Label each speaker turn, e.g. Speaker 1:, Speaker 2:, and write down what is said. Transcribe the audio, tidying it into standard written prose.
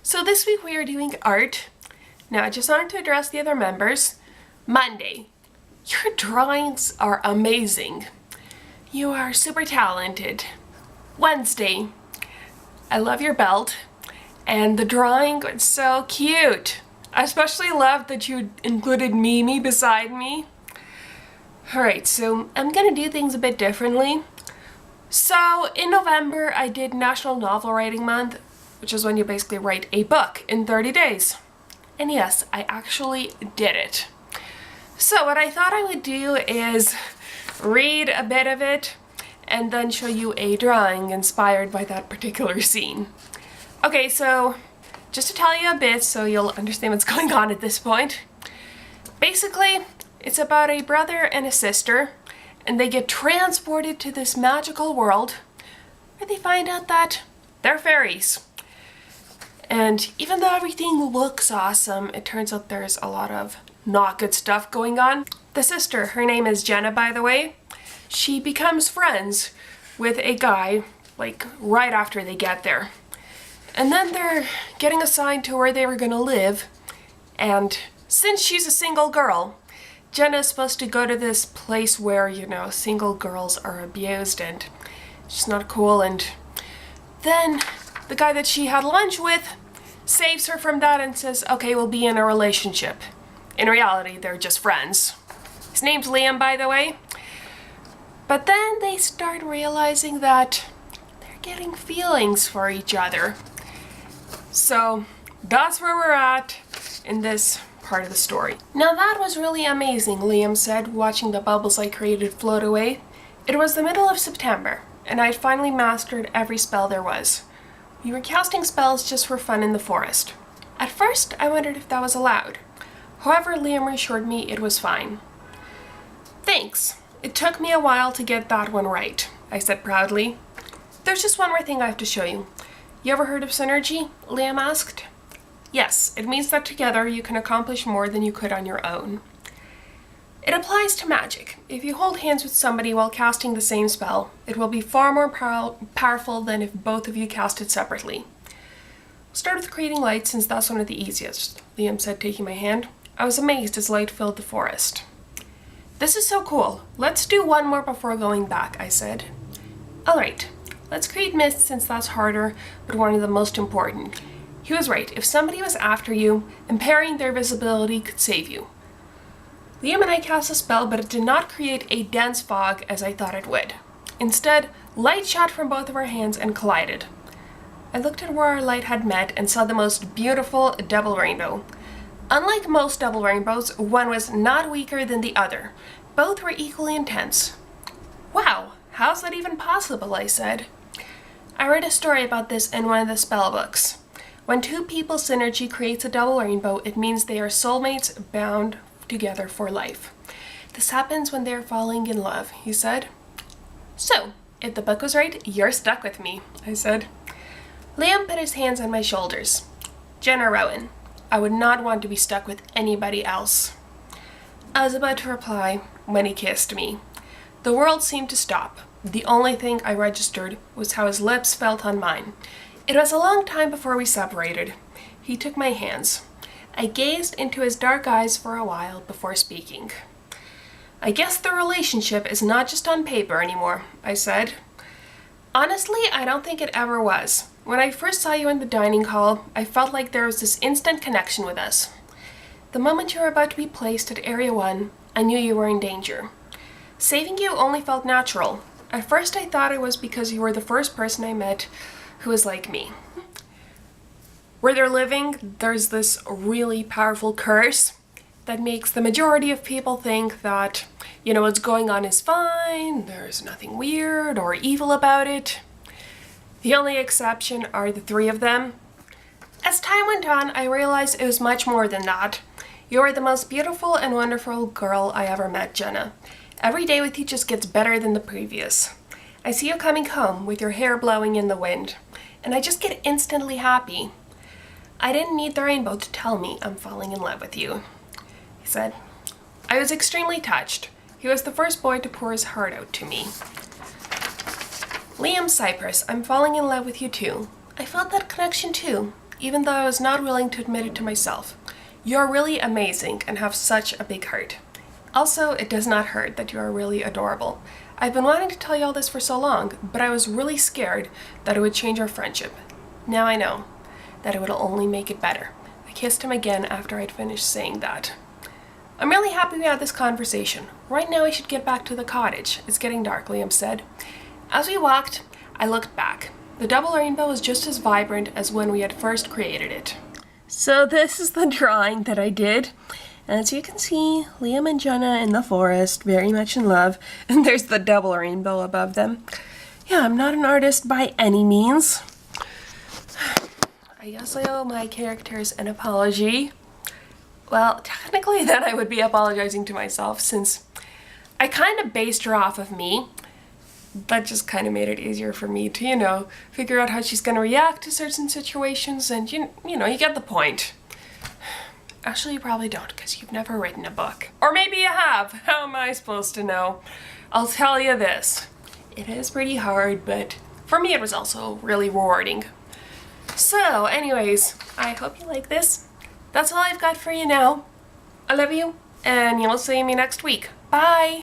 Speaker 1: So this week we are doing art. Now I just wanted to address the other members. Monday, your drawings are amazing. You are super talented. Wednesday, I love your belt and the drawing was so cute. I especially loved that you included Mimi beside me. Alright, so I'm gonna do things a bit differently. So in November I did National Novel Writing Month, which is when you basically write a book in 30 days. And yes, I actually did it. So what I thought I would do is read a bit of it and then show you a drawing inspired by that particular scene. Okay, so just to tell you a bit so you'll understand what's going on at this point. Basically, it's about a brother and a sister, and they get transported to this magical world where they find out that they're fairies. And even though everything looks awesome, it turns out there's a lot of not good stuff going on. The sister, her name is Jenna, by the way, she becomes friends with a guy like right after they get there. And then they're getting assigned to where they were gonna live. And since she's a single girl, Jenna is supposed to go to this place where, you know, single girls are abused and it's not cool. And then the guy that she had lunch with saves her from that and says, okay, we'll be in a relationship. In reality, they're just friends. His name's Liam, by the way. But then they start realizing that they're getting feelings for each other. So that's where we're at in this part of the story. Now that was really amazing, Liam said, watching the bubbles I created float away. It was the middle of September, and I'd finally mastered every spell there was. We were casting spells just for fun in the forest. At first, I wondered if that was allowed. However, Liam reassured me it was fine. Thanks. It took me a while to get that one right, I said proudly. There's just one more thing I have to show you. You ever heard of synergy? Liam asked. Yes, it means that together you can accomplish more than you could on your own. It applies to magic. If you hold hands with somebody while casting the same spell, it will be far more powerful than if both of you cast it separately. We'll start with creating light since that's one of the easiest, Liam said, taking my hand. I was amazed as light filled the forest. This is so cool. Let's do one more before going back, I said. Alright, let's create mist since that's harder, but one of the most important. He was right. If somebody was after you, impairing their visibility could save you. Liam and I cast a spell, but it did not create a dense fog as I thought it would. Instead, light shot from both of our hands and collided. I looked at where our light had met and saw the most beautiful double rainbow. Unlike most double rainbows, one was not weaker than the other. Both were equally intense. Wow, how's that even possible? I said. I read a story about this in one of the spell books. When two people's synergy creates a double rainbow, it means they are soulmates bound together for life. This happens when they are falling in love, he said. So, if the book was right, you're stuck with me, I said. Liam put his hands on my shoulders. Jenna Rowan, I would not want to be stuck with anybody else. I was about to reply when he kissed me. The world seemed to stop. The only thing I registered was how his lips felt on mine. It was a long time before we separated. He took my hands. I gazed into his dark eyes for a while before speaking. I guess the relationship is not just on paper anymore, I said. Honestly, I don't think it ever was. When I first saw you in the dining hall, I felt like there was this instant connection with us. The moment you were about to be placed at Area 1, I knew you were in danger. Saving you only felt natural. At first I thought it was because you were the first person I met who was like me. Where they're living, there's this really powerful curse that makes the majority of people think that, you know, what's going on is fine, there's nothing weird or evil about it. The only exception are the three of them. As time went on, I realized it was much more than that. You are the most beautiful and wonderful girl I ever met, Jenna. Every day with you just gets better than the previous. I see you coming home with your hair blowing in the wind, and I just get instantly happy. I didn't need the rainbow to tell me I'm falling in love with you, he said. I was extremely touched. He was the first boy to pour his heart out to me. Liam Cypress, I'm falling in love with you too. I felt that connection too. even though I was not willing to admit it to myself. You're really amazing and have such a big heart. Also, it does not hurt that you are really adorable. I've been wanting to tell you all this for so long, but I was really scared that it would change our friendship. Now I know that it would only make it better. I kissed him again after I'd finished saying that. I'm really happy we had this conversation. Right now I should get back to the cottage. It's getting dark, Liam said. As we walked, I looked back. The double rainbow was just as vibrant as when we had first created it. So this is the drawing that I did. As you can see, Liam and Jenna in the forest, very much in love, and there's the double rainbow above them. Yeah, I'm not an artist by any means. I guess I owe my characters an apology. Well, technically then I would be apologizing to myself since I kind of based her off of me. That just kind of made it easier for me to, figure out how she's going to react to certain situations, and you get the point. Actually, you probably don't, because you've never written a book. Or maybe you have. How am I supposed to know? I'll tell you this. It is pretty hard, but for me it was also really rewarding. So, anyways, I hope you like this. That's all I've got for you now. I love you, and you'll see me next week. Bye!